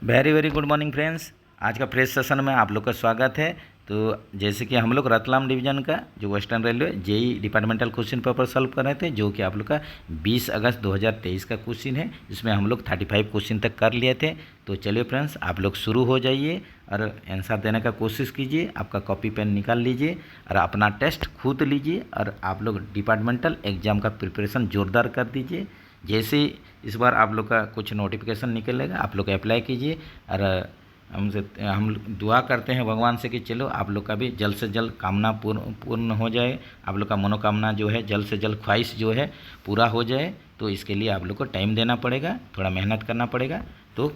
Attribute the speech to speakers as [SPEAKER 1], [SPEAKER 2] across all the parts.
[SPEAKER 1] Very very good morning friends. आज का fresh session में आप लोग का स्वागत है। तो जैसे कि हम लोग रतलाम डिवीज़न का जो western railway JE departmental question paper solve कर रहे थे, जो कि आप लोग का 20 अगस्त 2023 का क्वेश्चन है। इसमें हम लोग 35 क्वेश्चन तक कर लिए थे। तो चलिए फ्रेंड्स, आप लोग शुरू हो जाइए और आंसर देने का कोशिश कीजिए। आपका कॉपी पेन निकाल लीजिए और अपना टेस्ट खुद लीजिए और आप लोग डिपार्टमेंटल एग्ज़ाम का प्रिपरेशन ज़ोरदार कर दीजिए। जैसे इस बार आप लोग का कुछ नोटिफिकेशन निकलेगा, आप लोग अप्लाई कीजिए और हम दुआ करते हैं भगवान से कि चलो आप लोग का भी जल्द से जल्द कामना पूर्ण हो जाए, आप लोग का मनोकामना जो है जल्द से जल्द ख्वाहिश जो है पूरा हो जाए। तो इसके लिए आप लोग को टाइम देना पड़ेगा, थोड़ा मेहनत करना पड़ेगा। तो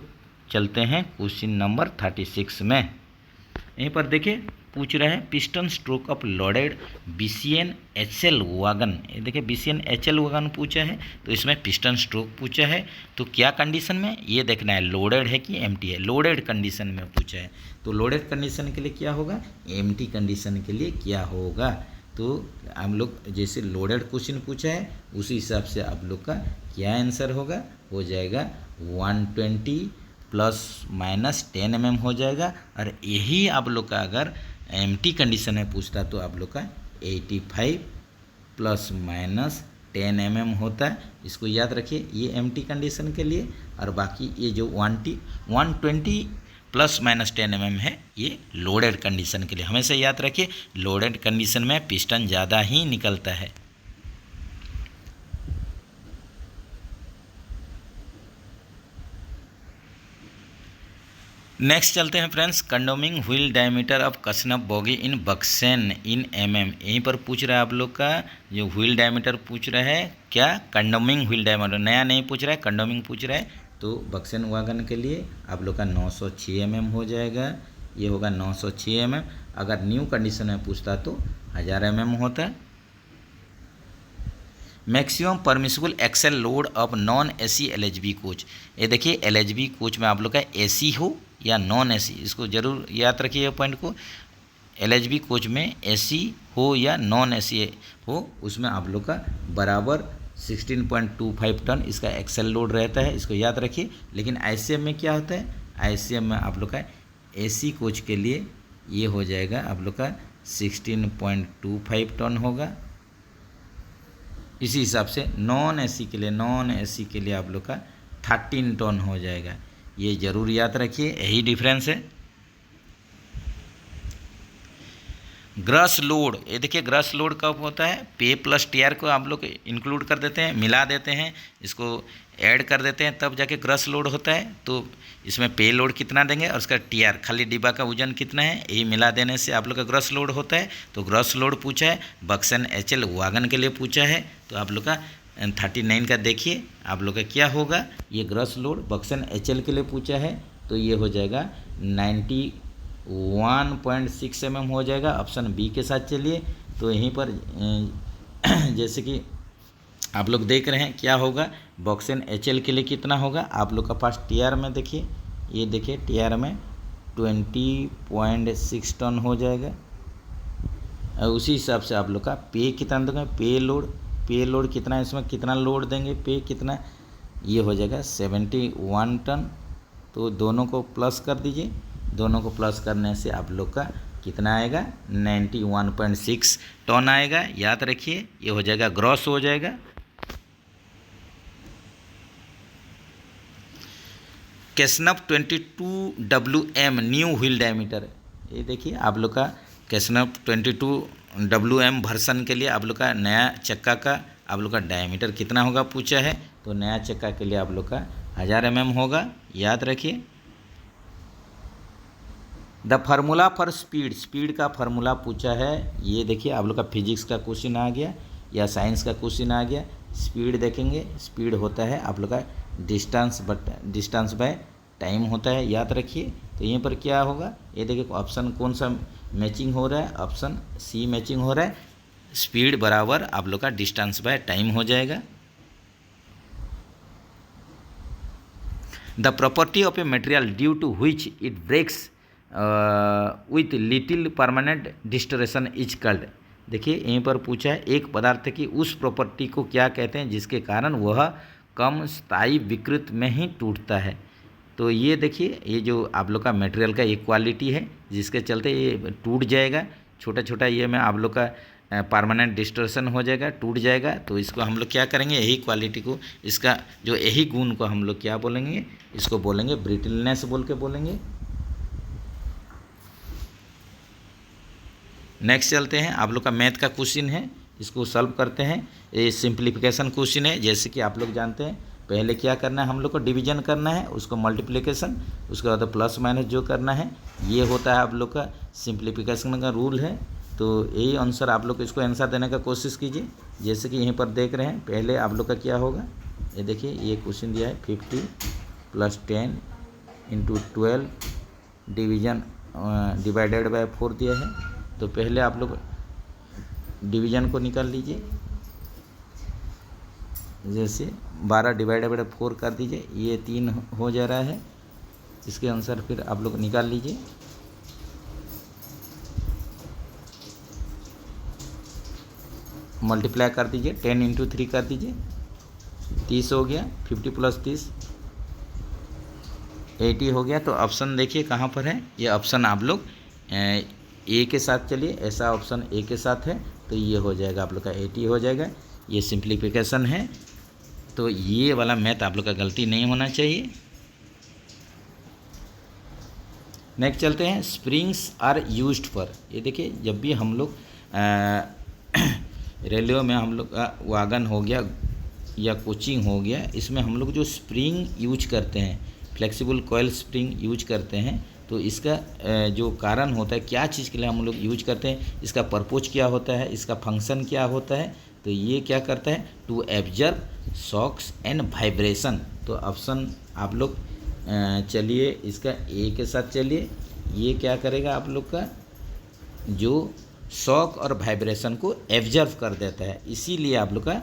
[SPEAKER 1] चलते हैं क्वेश्चन नंबर 36 में। यहीं पर देखिए पूछ रहा है piston stroke of loaded BCN HL wagon. ये देखिए बीसीएन एचएल वागन पूछा है, तो इसमें पिस्टन स्ट्रोक पूछा है। तो क्या कंडीशन में ये देखना है, लोडेड है कि एम्प्टी है। लोडेड कंडीशन में पूछा है, तो लोडेड कंडीशन के लिए क्या होगा, एम्प्टी कंडीशन के लिए क्या होगा। तो हम लोग जैसे लोडेड क्वेश्चन पूछा है उसी हिसाब से आप लोग का क्या आंसर होगा, हो जाएगा 120 ±10 mm हो जाएगा। और यही आप लोग का अगर एम्प्टी कंडीशन में पूछता तो आप लोग का 85 ±10 mm होता है। इसको याद रखिए, ये एम्प्टी कंडीशन के लिए, और बाकी ये जो 120 ±10 mm है ये लोडेड कंडीशन के लिए। हमेशा याद रखिए, लोडेड कंडीशन में पिस्टन ज़्यादा ही निकलता है। नेक्स्ट चलते हैं friends, condemning wheel diameter of Casnub bogie in BOXN in mm. यहीं पर पूछ रहा है आप लोग का जो व्हील डायमीटर पूछ रहा है, क्या कंडोमिंग व्हील डायमीटर, नया नहीं पूछ रहा है, कंडोमिंग पूछ रहा है। तो बक्सेन वागन के लिए आप लोग का 906 mm हो जाएगा, ये होगा 906 mm। अगर न्यू कंडीशन में पूछता तो 1000 mm होता है। Maximum permissible axle load of non AC LHB coach. ये देखिए एलएचबी कोच में आप लोग का एसी हो या नॉन एसी, इसको जरूर याद रखिए पॉइंट को। एलएचबी कोच में एसी हो या नॉन एसी हो, उसमें आप लोग का बराबर 16.25 टन इसका एक्सेल लोड रहता है, इसको याद रखिए। लेकिन आईसीएम में क्या होता है, आईसीएम में आप लोग का एसी कोच के लिए ये हो जाएगा आप लोग का 16.25 टन होगा। इसी हिसाब से नॉन एसी के लिए आप लोग का 13 टन हो जाएगा। ये जरूर याद रखिए, यही डिफरेंस है। ग्रॉस लोड, ये देखिए ग्रॉस लोड कब होता है, पे प्लस टीआर को आप लोग इंक्लूड कर देते हैं, मिला देते हैं, इसको ऐड कर देते हैं, तब जाके ग्रॉस लोड होता है। तो इसमें पे लोड कितना देंगे और उसका टीआर खाली डिब्बा का वजन कितना है, यही मिला देने से आप लोग का ग्रॉस लोड होता है। तो ग्रॉस लोड पूछा है, बक्सन एचएल वागन के लिए पूछा है। तो आप लोग का 39 का देखिए आप लोग का क्या होगा, ये ग्रॉस लोड बक्सन एचएल के लिए पूछा है, तो ये हो जाएगा 91.6 mm हो जाएगा। ऑप्शन बी के साथ चलिए। तो यहीं पर जैसे कि आप लोग देख रहे हैं क्या होगा, बॉक्सन एचएल के लिए कितना होगा आप लोग का पास टीआर में देखिए, ये देखिए टीआर में 20.6 टन हो जाएगा। और उसी हिसाब से आप लोग का पे कितना देंगे, पे लोड कितना है, इसमें कितना लोड देंगे, पे कितना, ये हो जाएगा 71 टन। तो दोनों को प्लस कर दीजिए, दोनों को प्लस करने से आप लोग का कितना आएगा, 91.6 टन आएगा। याद रखिए, ये हो जाएगा ग्रॉस हो जाएगा। कैसनफ 22WM न्यू व्हील डायमीटर, ये देखिए आप लोग का कैसनफ 22WM वर्सन के लिए आप लोग का नया चक्का का आप लोग का डायमीटर कितना होगा पूछा है। तो नया चक्का के लिए आप लोग का 1000 mm होगा, याद रखिए। द फार्मूला फॉर स्पीड का फार्मूला पूछा है, ये देखिए आप लोग का फिजिक्स का क्वेश्चन आ गया या साइंस का क्वेश्चन आ गया। स्पीड देखेंगे, स्पीड होता है आप लोग का डिस्टेंस बाय टाइम होता है, याद रखिए। तो यहीं पर क्या होगा, ये देखिए ऑप्शन कौन सा मैचिंग हो रहा है, ऑप्शन सी मैचिंग हो रहा है। स्पीड बराबर आप लोग का डिस्टेंस बाय टाइम हो जाएगा। The property of a material due to which it breaks with little permanent distortion is called. देखिए यहीं पर पूछा है एक पदार्थ की उस प्रॉपर्टी को क्या कहते हैं जिसके कारण वह कम स्थायी विकृत में ही टूटता है। तो ये देखिए, ये जो आप लोग का मटेरियल का एक क्वालिटी है जिसके चलते ये टूट जाएगा, छोटा छोटा ये में आप लोग का परमानेंट डिस्टॉर्शन हो जाएगा, टूट जाएगा। तो इसको हम लोग क्या करेंगे, यही क्वालिटी को, इसका जो यही गुण को हम लोग क्या बोलेंगे, इसको बोलेंगे ब्रिटलनेस बोल के बोलेंगे। नेक्स्ट चलते हैं, आप लोग का मैथ का क्वेश्चन है, इसको सॉल्व करते हैं। ये सिंप्लीफिकेशन क्वेश्चन है। जैसे कि आप लोग जानते हैं, पहले क्या करना है, हम लोग को डिवीजन करना है, उसको मल्टीप्लिकेशन, उसके बाद प्लस माइनस जो करना है, ये होता है आप लोग का सिंप्लीफिकेशन का रूल है। तो यही आंसर आप लोग इसको आंसर देने का कोशिश कीजिए। जैसे कि यहीं पर देख रहे हैं, पहले आप लोग का क्या होगा, ये देखिए, ये क्वेश्चन दिया है 50 + 10 × 12 डिवीजन डिवाइडेड बाय 4 दिया है। तो पहले आप लोग डिवीजन को निकाल लीजिए। जैसे 12 डिवाइडेड बाय 4 कर दीजिए, ये 3 हो जा रहा है। इसके आंसर फिर आप लोग निकाल लीजिए। मल्टीप्लाई कर दीजिए, 10 × 3 कर दीजिए, 30 हो गया। 50 + 30 80 हो गया। तो ऑप्शन देखिए कहाँ पर है, ये ऑप्शन आप लोग ए के साथ चलिए, ऐसा ऑप्शन ए के साथ है, तो ये हो जाएगा आप लोग का 80 हो जाएगा। ये सिंप्लीफिकेशन है, तो ये वाला मैथ आप लोग का गलती नहीं होना चाहिए। नेक्स्ट चलते हैं, स्प्रिंग्स आर यूज्ड फॉर। ये देखिए, जब भी हम लोग रेलवे में हम लोग का वागन हो गया या कोचिंग हो गया, इसमें हम लोग जो स्प्रिंग यूज करते हैं, फ्लेक्सिबल कॉयल स्प्रिंग यूज करते हैं, तो इसका जो कारण होता है, क्या चीज़ के लिए हम लोग यूज करते हैं, इसका पर्पज क्या होता है, इसका फंक्शन क्या होता है, तो ये क्या करता है, to absorb shocks and vibration. तो ऑप्शन आप लोग चलिए इसका ए के साथ चलिए, ये क्या करेगा, आप लोग का जो शॉक और वाइब्रेशन को एब्जर्व कर देता है, इसीलिए आप लोग का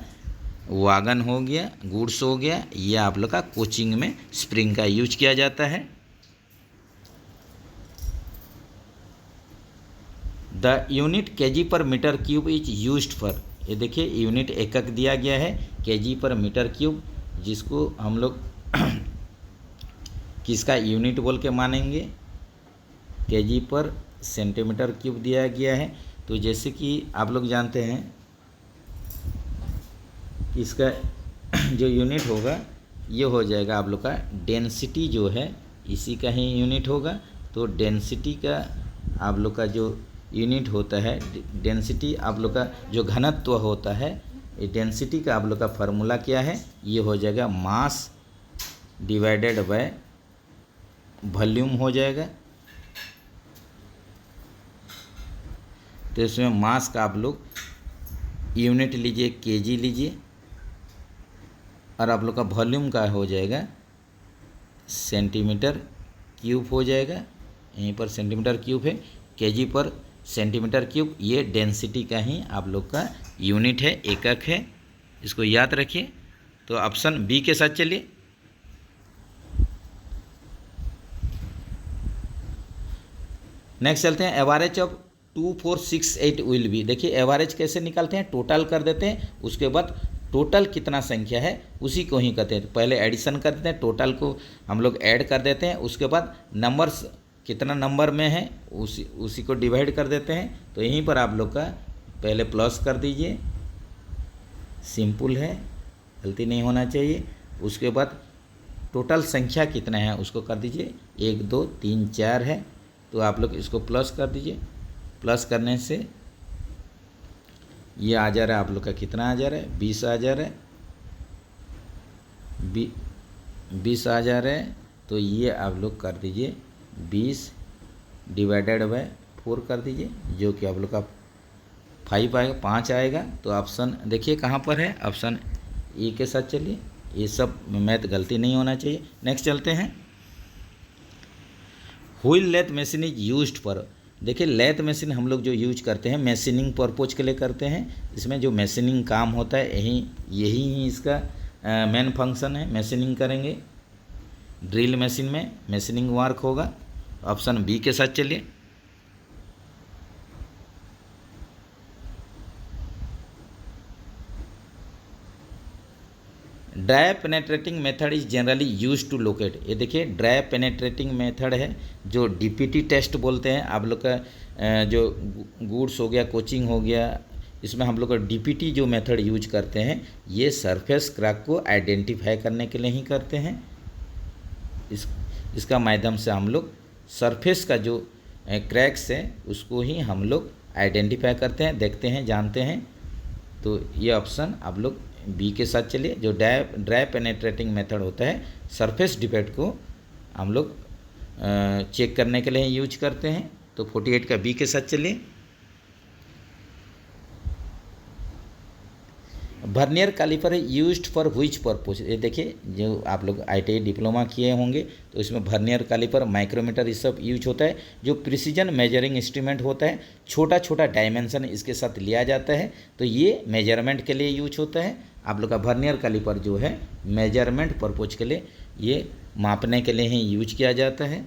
[SPEAKER 1] वागन हो गया, गुड्स हो गया, ये आप लोग का कोचिंग में स्प्रिंग का यूज किया जाता है। The unit kg/m³ is used for. ये देखिए, यूनिट एकक दिया गया है kg/m³, जिसको हम लोग किसका यूनिट बोल के मानेंगे, kg/cm³ दिया गया है। तो जैसे कि आप लोग जानते हैं, इसका जो यूनिट होगा, ये हो जाएगा आप लोग का डेंसिटी जो है, इसी का ही यूनिट होगा। तो डेंसिटी का आप लोग का जो यूनिट होता है, डेंसिटी आप लोग का जो घनत्व होता है, ये डेंसिटी का आप लोग का फार्मूला क्या है, ये हो जाएगा मास डिवाइडेड बाय वॉल्यूम हो जाएगा। तो इसमें मास का आप लोग यूनिट लीजिए, केजी लीजिए, और आप लोग का वॉल्यूम का हो जाएगा cm³ हो जाएगा। यहीं पर cm³ है, kg/cm³, ये डेंसिटी का ही आप लोग का यूनिट है, एकक है, इसको याद रखिए। तो ऑप्शन बी के साथ चलिए। नेक्स्ट चलते हैं, एवरेज ऑफ 2468 विल बी। देखिए, एवरेज कैसे निकालते हैं, टोटल कर देते हैं, उसके बाद टोटल कितना संख्या है उसी को ही कहते हैं। पहले एडिशन कर देते हैं, टोटल को हम लोग ऐड कर देते हैं, उसके बाद नंबर्स कितना नंबर में है उसी को डिवाइड कर देते हैं। तो यहीं पर आप लोग का पहले प्लस कर दीजिए, सिंपल है, गलती नहीं होना चाहिए। उसके बाद टोटल संख्या कितना है उसको कर दीजिए, 1 2 3 4 है, तो आप लोग इसको प्लस कर दीजिए। प्लस करने से ये आ जा रहा है आप लोग का, कितना आ जा रहा है, 20 आ जा रहा है, 20 आ जा रहा है। तो ये आप लोग कर दीजिए 20 डिवाइडेड बाय 4 कर दीजिए, जो कि आप लोग का 5 आएगा, 5 आएगा। तो ऑप्शन देखिए कहाँ पर है, ऑप्शन ए के साथ चलिए। ये सब मैथ गलती नहीं होना चाहिए। नेक्स्ट चलते हैं, wheel lathe machine is used for. देखिए, लेथ मशीन हम लोग जो यूज करते हैं मशीनिंग पर्पज के लिए करते हैं। इसमें जो मशीनिंग काम होता है, यही इसका मेन फंक्शन है, मशीनिंग करेंगे। ड्रिल मशीन में मशीनिंग वर्क होगा। ऑप्शन बी के साथ चलिए। Dry penetrating method is generally use to locate. ये देखिए ड्राई पेनेट्रेटिंग मेथड है जो डीपीटी टेस्ट बोलते हैं। आप लोग का जो गुड्स हो गया, कोचिंग हो गया, इसमें हम लोग का डीपीटी जो मेथड यूज करते हैं ये सरफेस क्रैक को आइडेंटिफाई करने के लिए ही करते हैं। इसका माध्यम से हम लोग सरफेस का जो क्रैक्स है उसको ही हम लोग आइडेंटिफाई करते हैं, देखते हैं, जानते हैं। तो ये ऑप्शन आप लोग बी के साथ चलिए। जो ड्राई पेनेट्रेटिंग मेथड होता है सरफेस डिफेक्ट को हम लोग चेक करने के लिए यूज करते हैं। तो 48 का बी के साथ चलिए। Vernier caliper used for which purpose. ये देखिए जो आप लोग ITI डिप्लोमा किए होंगे तो इसमें वर्नियर कैलिपर, माइक्रोमीटर ये सब यूज होता है। जो प्रिसीजन मेजरिंग इंस्ट्रूमेंट होता है, छोटा छोटा डायमेंशन इसके साथ लिया जाता है, तो ये मेजरमेंट के लिए यूज होता है। आप लोग का वर्नियर कैलिपर जो है मेजरमेंट पर्पज के लिए, ये मापने के लिए ही यूज किया जाता है।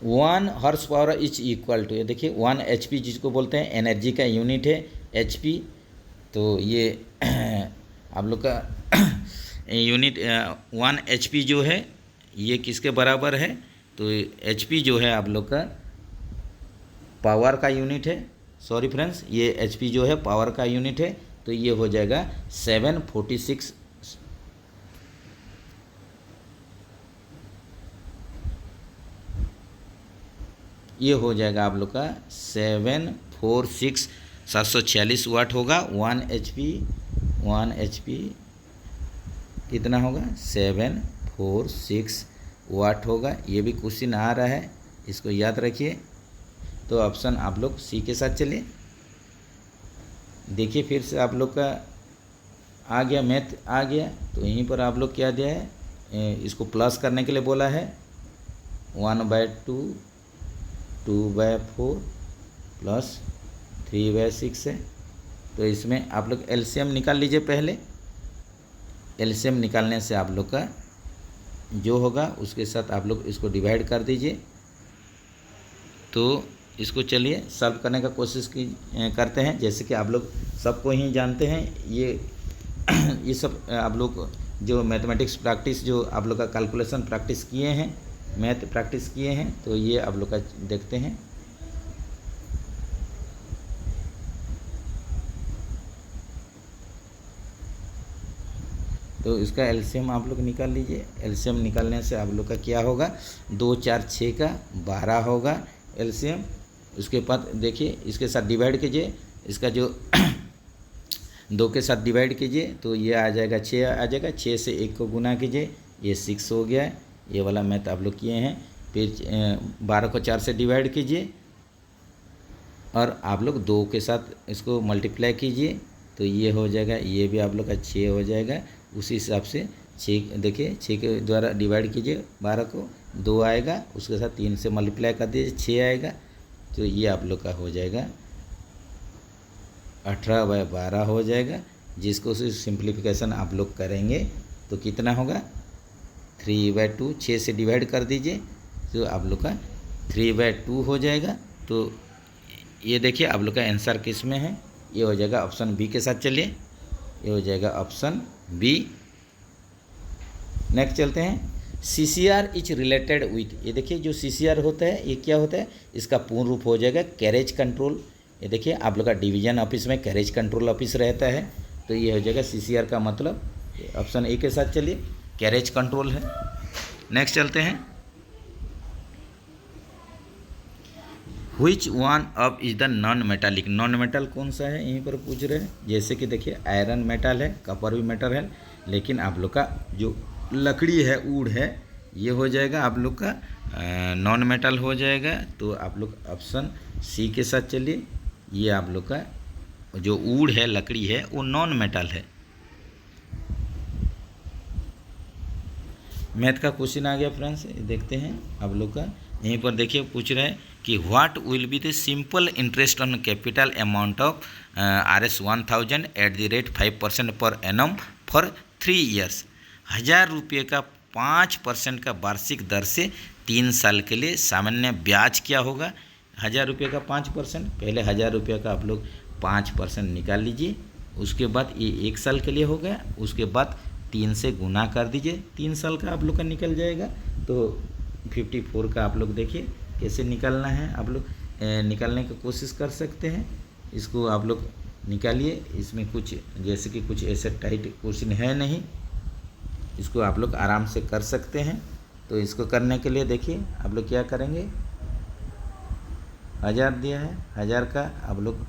[SPEAKER 1] 1 horse power is equal to, ये देखिए 1 HP जिसको बोलते हैं एनर्जी का यूनिट है HP। तो ये आप लोग का यूनिट 1 HP जो है ये किसके बराबर है? तो HP जो है आप लोग का पावर का यूनिट है। सॉरी फ्रेंड्स, ये HP जो है पावर का यूनिट है। तो ये हो जाएगा 746, ये हो जाएगा आप लोग का 746 वाट होगा। 1 HP कितना होगा? 746 वाट होगा। ये भी क्वेश्चन आ रहा है, इसको याद रखिए। तो ऑप्शन आप लोग सी के साथ चलिए। देखिए फिर से आप लोग का आ गया, मैथ आ गया। तो यहीं पर आप लोग क्या दिया है, इसको प्लस करने के लिए बोला है 1/2, 2/4 प्लस 3/6 है। तो इसमें आप लोग एलसीएम निकाल लीजिए पहले। एलसीएम निकालने से आप लोग का जो होगा उसके साथ आप लोग इसको डिवाइड कर दीजिए। तो इसको चलिए सॉल्व करने का कोशिश करते हैं। जैसे कि आप लोग सबको ही जानते हैं, ये सब आप लोग जो मैथमेटिक्स प्रैक्टिस, जो आप लोग का कैलकुलेशन प्रैक्टिस किए हैं, मैथ प्रैक्टिस किए हैं, तो ये आप लोग का देखते हैं। तो इसका एलसीएम आप लोग निकाल लीजिए। एलसीएम निकालने से आप लोग का क्या होगा, 2 4 6 का 12 होगा एलसीएम। उसके बाद देखिए इसके साथ डिवाइड कीजिए, इसका जो 2 के साथ डिवाइड कीजिए तो ये आ जाएगा 6 आ जाएगा। 6 से 1 को गुना कीजिए, ये 6 हो गया है। ये वाला मैथ आप लोग किए हैं। फिर 12 को 4 से डिवाइड कीजिए और आप लोग 2 के साथ इसको मल्टीप्लाई कीजिए तो ये हो जाएगा। ये भी आप लोग का 6 हो जाएगा। उसी हिसाब से 6 देखिए 6 के द्वारा डिवाइड कीजिए 12 को, 2 आएगा, उसके साथ 3 से मल्टीप्लाई कर दीजिए, 6 आएगा। तो ये आप लोग का हो जाएगा 18/12 हो जाएगा। जिसको सिंप्लीफिकेशन आप लोग करेंगे तो कितना होगा, 3/2, 6 से डिवाइड कर दीजिए तो आप लोग का 3/2 हो जाएगा। तो ये देखिए आप लोग का आंसर किस में है, ये हो जाएगा ऑप्शन बी के साथ। चलिए ये हो जाएगा ऑप्शन बी। नेक्स्ट चलते हैं। CCR इज रिलेटेड विथ, ये देखिए जो CCR होता है ये क्या होता है, इसका पूर्ण रूप हो जाएगा कैरेज कंट्रोल। ये देखिए आप लोग का डिवीजन ऑफिस में कैरेज कंट्रोल ऑफिस रहता है। तो ये हो जाएगा CCR का मतलब ऑप्शन ए के साथ। चलिए कैरेज कंट्रोल है। नेक्स्ट चलते हैं। Which one of is the non metallic, non metal कौन सा है यहीं पर पूछ रहे हैं। जैसे कि देखिए आयरन मेटल है, कॉपर भी मेटल है, लेकिन आप लोग का जो लकड़ी है, ऊड है, ये हो जाएगा आप लोग का नॉन मेटल हो जाएगा। तो आप लोग ऑप्शन सी के साथ चलिए। ये आप लोग का जो ऊड है, लकड़ी है, वो नॉन मेटल है। मैथ का क्वेश्चन आ गया फ्रेंड्स, देखते हैं आप लोग का। यहीं पर देखिए पूछ रहे हैं कि what will be the simple interest on capital amount of Rs 1000 at the rate 5% per annum for 3 years. 1000 रुपये का 5% का वार्षिक दर से 3 साल के लिए सामान्य ब्याज क्या होगा। 1000 रुपये का 5%, पहले 1000 रुपये का आप लोग 5% निकाल लीजिए। उसके बाद ये 1 साल के लिए हो गया। उसके बाद 3 से गुना कर दीजिए, 3 साल का आप लोग का निकल जाएगा। तो 54 का आप लोग देखिए कैसे निकालना है, आप लोग निकालने की कोशिश कर सकते हैं। इसको आप लोग निकालिए। इसमें कुछ जैसे कि कुछ ऐसे टाइट क्वेश्चन है नहीं, इसको आप लोग आराम से कर सकते हैं। तो इसको करने के लिए देखिए आप लोग क्या करेंगे, 1000 दिया है, 1000 का आप लोग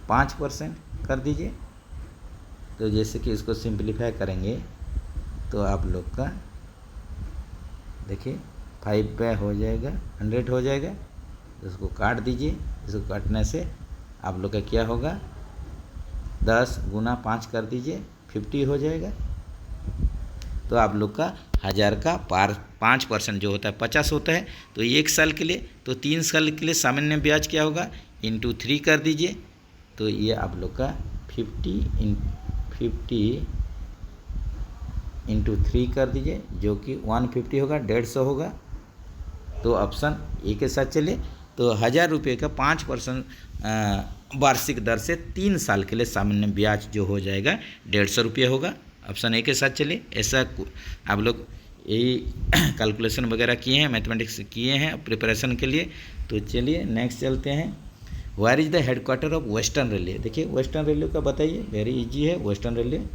[SPEAKER 1] 5% कर दीजिए। तो जैसे कि इसको सिंप्लीफाई करेंगे तो आप लोग का देखिए 5 पे हो जाएगा, 100 हो जाएगा। तो इसको काट दीजिए। इसको काटने से आप लोग का क्या होगा, 10 गुना 5 कर दीजिए, 50 हो जाएगा। तो आप लोग का 1000 का 5% जो होता है 50 होता है। तो 1 साल के लिए, तो 3 साल के लिए सामान्य ब्याज क्या होगा, इंटू 3 कर दीजिए। तो ये आप लोग का 50 इंटू 3 कर दीजिए, जो कि 150 होगा, 150 होगा। तो ऑप्शन ए के साथ चलिए। तो 1000 रुपये का 5% वार्षिक दर से 3 साल के लिए सामान्य ब्याज जो हो जाएगा 150 रुपये होगा। ऑप्शन ए के साथ चलिए। ऐसा आप लोग यही कैलकुलेशन वगैरह किए हैं, मैथमेटिक्स किए हैं प्रिपरेशन के लिए। तो चलिए नेक्स्ट चलते हैं। Where is the headquarter of western railway. देखिए वेस्टर्न रेलवे का बताइए, वेरी इजी है वेस्टर्न रेलवे।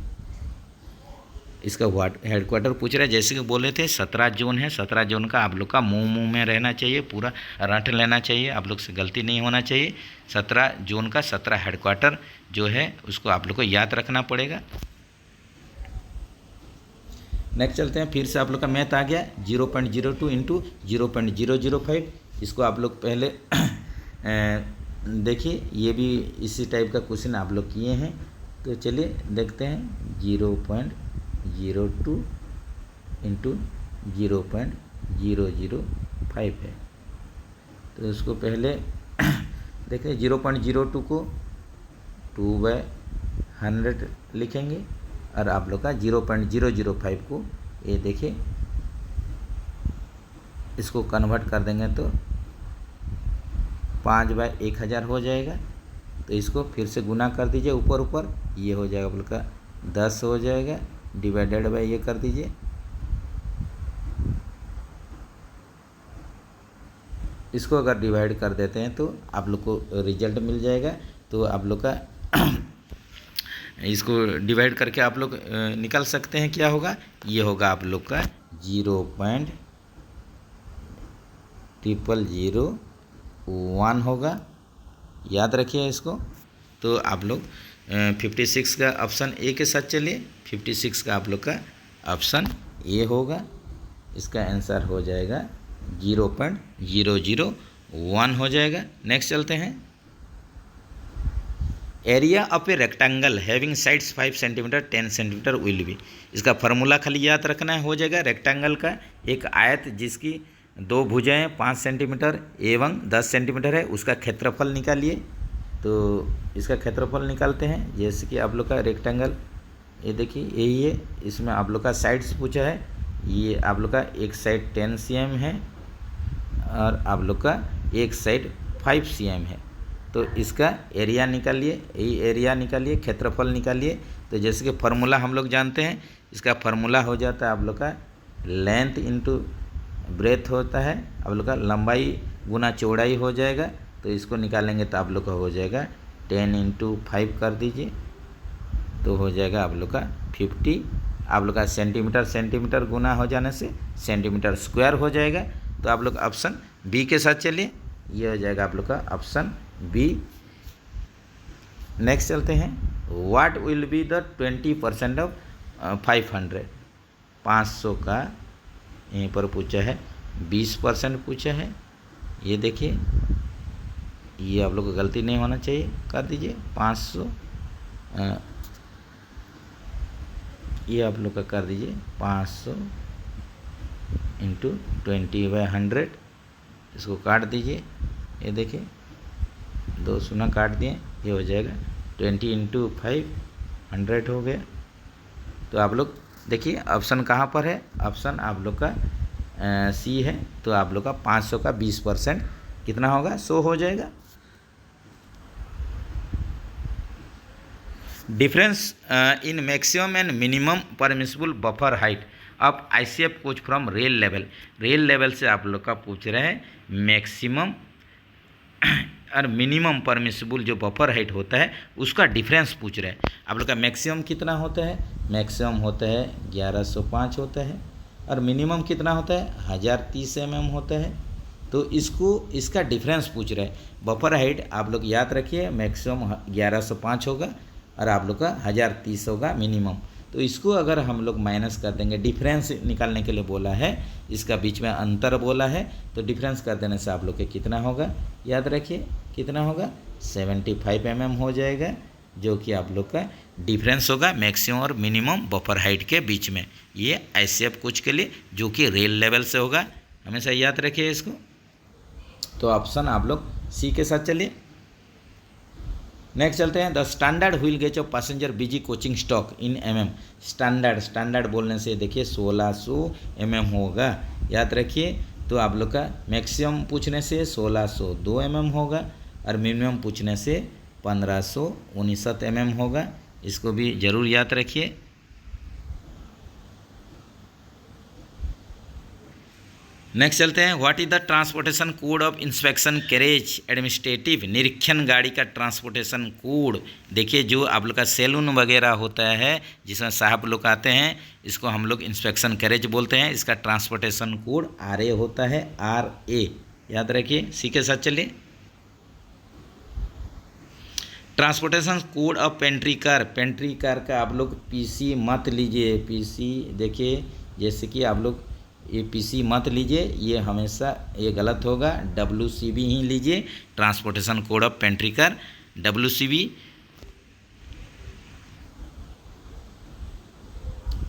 [SPEAKER 1] इसका हेडक्वार्टर पूछ रहा है। जैसे कि बोले थे 17 जोन है, 17 जोन का आप लोग का मुंह में रहना चाहिए, पूरा रट लेना चाहिए, आप लोग से गलती नहीं होना चाहिए। 17 जोन का 17 हेडक्वार्टर जो है उसको आप लोग को याद रखना पड़ेगा। नेक्स्ट चलते हैं। फिर से आप लोग का मैथ आ गया 0.02 इंटू 0.005। इसको आप लोग पहले देखिए, ये भी इसी टाइप का क्वेश्चन आप लोग किए हैं। तो चलिए देखते हैं। 0.02 इंटू 0.005 है। तो इसको पहले देखिए 0.02 को 2/100 लिखेंगे और आप लोग का 0.005 को ये देखिए इसको कन्वर्ट कर देंगे तो 5/1000 हो जाएगा। तो इसको फिर से गुना कर दीजिए ऊपर ऊपर, ये हो जाएगा आप लोग का 10 हो जाएगा, डिवाइडेड बाय ये कर दीजिए। इसको अगर डिवाइड कर देते हैं तो आप लोग को रिजल्ट मिल जाएगा। तो आप लोग का इसको डिवाइड करके आप लोग निकाल सकते हैं क्या होगा। ये होगा आप लोग का 0.0001 होगा, याद रखिए इसको। तो आप लोग 56 का ऑप्शन ए के साथ चलिए। 56 का आप लोग का ऑप्शन ए होगा। इसका आंसर हो जाएगा 0.001 हो जाएगा। नेक्स्ट चलते हैं। Area of a rectangle having sides 5 centimetre 10 centimetre will be. इसका फार्मूला खाली याद रखना है, हो जाएगा। रेक्टेंगल का एक आयत जिसकी 2 भुजाएं 5 सेंटीमीटर एवं 10 सेंटीमीटर है, उसका क्षेत्रफल निकालिए। तो इसका क्षेत्रफल निकालते हैं। जैसे कि आप लोग का रेक्टेंगल ये देखिए यही है, इसमें आप लोग का साइड्स पूछा है। ये आप लोग का एक साइड 10 cm है और आप लोग का एक साइड 5 cm है। तो इसका एरिया निकालिए, यही एरिया निकालिए, क्षेत्रफल निकालिए। तो जैसे कि फार्मूला हम लोग जानते हैं, इसका फार्मूला हो जाता है आप लोग का लेंथ इंटू ब्रेथ होता है, आप लोग का लंबाई गुना चौड़ाई हो जाएगा। तो इसको निकालेंगे तो आप लोग का हो जाएगा 10 इंटू 5 कर दीजिए, तो हो जाएगा आप लोग का 50। आप लोग का सेंटीमीटर गुना हो जाने से सेंटीमीटर स्क्वायर हो जाएगा। तो आप लोग ऑप्शन बी के साथ चलिए, ये हो जाएगा आप लोग का ऑप्शन बी। नेक्स्ट चलते हैं। What will be the 20% of 500। 500 का यहीं पर पूछा है, 20% पूछा है। ये देखिए, ये आप लोग को गलती नहीं होना चाहिए, कर दीजिए 500। ये आप लोग का कर दीजिए 500 इंटू 20/100। इसको काट दीजिए, ये देखिए 2 शून्य काट दिए, ये हो जाएगा 20 इंटू 5 100 हो गया। तो आप लोग देखिए ऑप्शन कहाँ पर है, ऑप्शन आप लोग का सी है। तो आप लोग का 500 का 20% कितना होगा, 100 हो जाएगा। Difference in maximum and minimum permissible buffer height of ICF coach from rail level से आप लोग का पूछ रहे हैं मैक्सिमम और मिनिमम परमिसिबल जो बफर हाइट होता है उसका डिफरेंस पूछ रहे हैं। आप लोग का मैक्सिमम कितना होता है, मैक्सिमम होता है 1105 होता है और मिनिमम कितना होता है 1030 mm होता है। तो इसका डिफरेंस पूछ रहे हैं। बफर हाइट आप लोग याद रखिए मैक्सिमम 1105 होगा और आप लोग का 1030 होगा मिनिमम। तो इसको अगर हम लोग माइनस कर देंगे, डिफरेंस निकालने के लिए बोला है, इसका बीच में अंतर बोला है, तो डिफरेंस कर देने से आप लोग के कितना होगा याद रखिए कितना होगा 75 mm हो जाएगा, जो कि आप लोग का डिफरेंस होगा मैक्सिमम और मिनिमम बफर हाइट के बीच में। ये आईसीएफ कोच के लिए जो कि रेल लेवल से होगा, हमेशा याद रखिए इसको। तो ऑप्शन आप लोग सी के साथ चलिए। नेक्स्ट चलते हैं, the standard wheel gauge of passenger BG coaching stock in mm। Standard बोलने से देखिए 1600 mm होगा, याद रखिए। तो आप लोग का मैक्सिमम पूछने से 1602 mm होगा और मिनिमम पूछने से 1569 mm होगा, इसको भी ज़रूर याद रखिए। नेक्स्ट चलते हैं, what is the transportation code of inspection carriage administrative. निरीक्षण गाड़ी का ट्रांसपोर्टेशन कोड देखिए, जो आप लोग का सैलून वगैरह होता है जिसमें साहब लोग आते हैं, इसको हम लोग इंस्पेक्शन कैरेज बोलते हैं। इसका ट्रांसपोर्टेशन कोड RA होता है, RA याद रखिए। सी के साथ चलिए। Transportation code of pantry car का आप लोग PC मत लीजिए। PC देखिए, जैसे कि आप लोग ये PC मत लीजिए, ये हमेशा ये गलत होगा। WCB ही लीजिए, transportation code of pantry car WCB।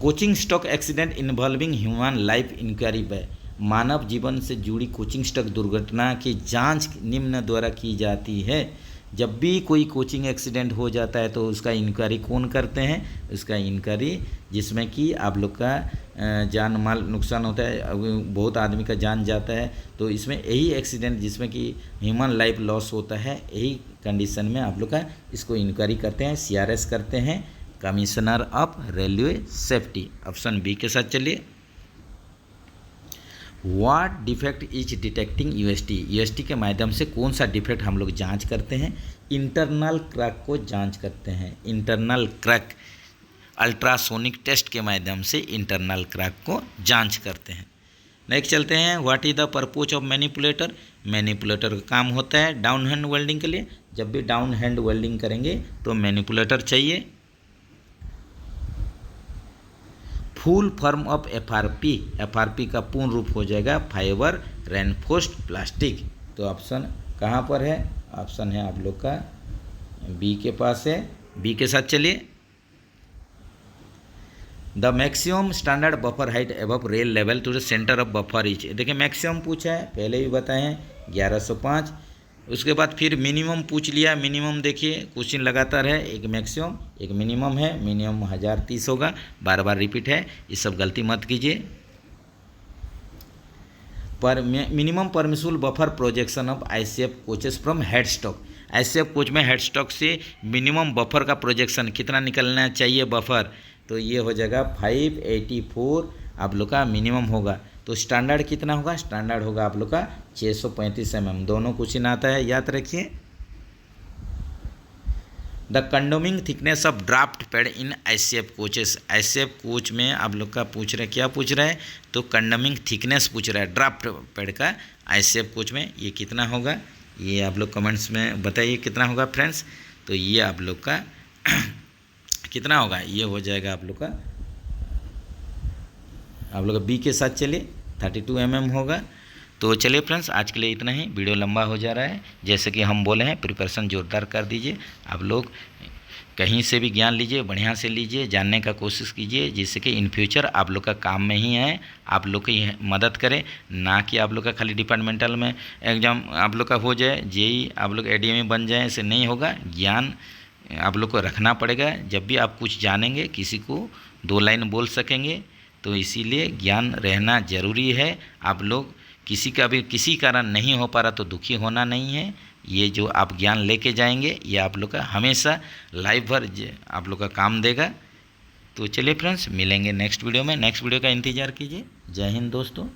[SPEAKER 1] Coaching stock accident involving human life inquiry by. मानव जीवन से जुड़ी कोचिंग स्टॉक दुर्घटना की जांच निम्न द्वारा की जाती है। जब भी कोई कोचिंग एक्सीडेंट हो जाता है तो उसका इंक्वायरी कौन करते हैं, उसका इंक्वायरी जिसमें कि आप लोग का जान माल नुकसान होता है, बहुत आदमी का जान जाता है, तो इसमें यही एक्सीडेंट जिसमें कि ह्यूमन लाइफ लॉस होता है, यही कंडीशन में आप लोग का इसको इंक्वायरी करते हैं, CRS करते हैं, commissioner of railway safety. Option B के साथ चलिए। What defect is detecting UST के माध्यम से कौन सा डिफेक्ट हम लोग जांच करते हैं, इंटरनल क्रैक को जांच करते हैं। इंटरनल क्रैक अल्ट्रासोनिक टेस्ट के माध्यम से इंटरनल क्रैक को जांच करते हैं। नेक्स्ट चलते हैं, what is the purpose of manipulator का काम होता है डाउन हैंड वेल्डिंग के लिए। जब भी डाउन हैंड वेल्डिंग करेंगे तो मैनिपुलेटर चाहिए। फुल फॉर्म ऑफ FRP का पूर्ण रूप हो जाएगा फाइबर रेनफोर्स्ड प्लास्टिक। तो ऑप्शन कहाँ पर है, ऑप्शन है आप लोग का बी के पास है। बी के साथ चलिए। The maximum standard buffer height above rail level to the centre of buffer is. देखिए मैक्सिमम पूछा है, पहले भी बताए हैं 1105। उसके बाद फिर मिनिमम पूछ लिया। मिनिमम देखिए क्वेश्चन लगातार है, एक मैक्सिमम एक मिनिमम है। मिनिमम 1030 होगा, बार बार रिपीट है, ये सब गलती मत कीजिए। पर minimum permissible buffer projection of ICF coaches from head stock. ICF coach में हेड स्टॉक से मिनिमम बफर का प्रोजेक्शन कितना निकलना चाहिए बफर, तो ये हो जाएगा 584 आप लोग का मिनिमम होगा। तो स्टैंडर्ड कितना होगा, स्टैंडर्ड होगा आप लोग का 635 mm। दोनों क्वेश्चन आता है, याद रखिए। The condemning thickness of draft pad in ICF coaches. ICF coach में आप लोग का पूछ रहे, क्या पूछ रहा है, तो कंडोमिंग थिकनेस पूछ रहा है ड्राफ्ट पैड का ICF कोच में ये कितना होगा, ये आप लोग कमेंट्स में बताइए कितना होगा फ्रेंड्स। तो ये आप लोग का कितना होगा, ये हो जाएगा आप लोग का बी के साथ चलिए 32 mm होगा। तो चलिए फ्रेंड्स आज के लिए इतना ही, वीडियो लंबा हो जा रहा है। जैसे कि हम बोले हैं प्रिपरेशन जोरदार कर दीजिए। आप लोग कहीं से भी ज्ञान लीजिए, बढ़िया से लीजिए, जानने का कोशिश कीजिए, जिससे कि इन फ्यूचर आप लोग का काम में ही है, आप लोग की मदद करे, ना कि आप लोग का खाली डिपार्टमेंटल में एग्जाम आप लोग का हो जाए, JEE आप लोग ADME बन जाए, ऐसे नहीं होगा। ज्ञान आप लोग को रखना पड़ेगा। जब भी आप कुछ जानेंगे किसी को 2 लाइन बोल सकेंगे, तो इसीलिए ज्ञान रहना ज़रूरी है। आप लोग किसी का भी किसी कारण नहीं हो पा रहा तो दुखी होना नहीं है, ये जो आप ज्ञान लेके जाएंगे ये आप लोग का हमेशा लाइफ भर आप लोग का काम देगा। तो चलिए फ्रेंड्स, मिलेंगे नेक्स्ट वीडियो में। नेक्स्ट वीडियो का इंतज़ार कीजिए। जय हिंद दोस्तों।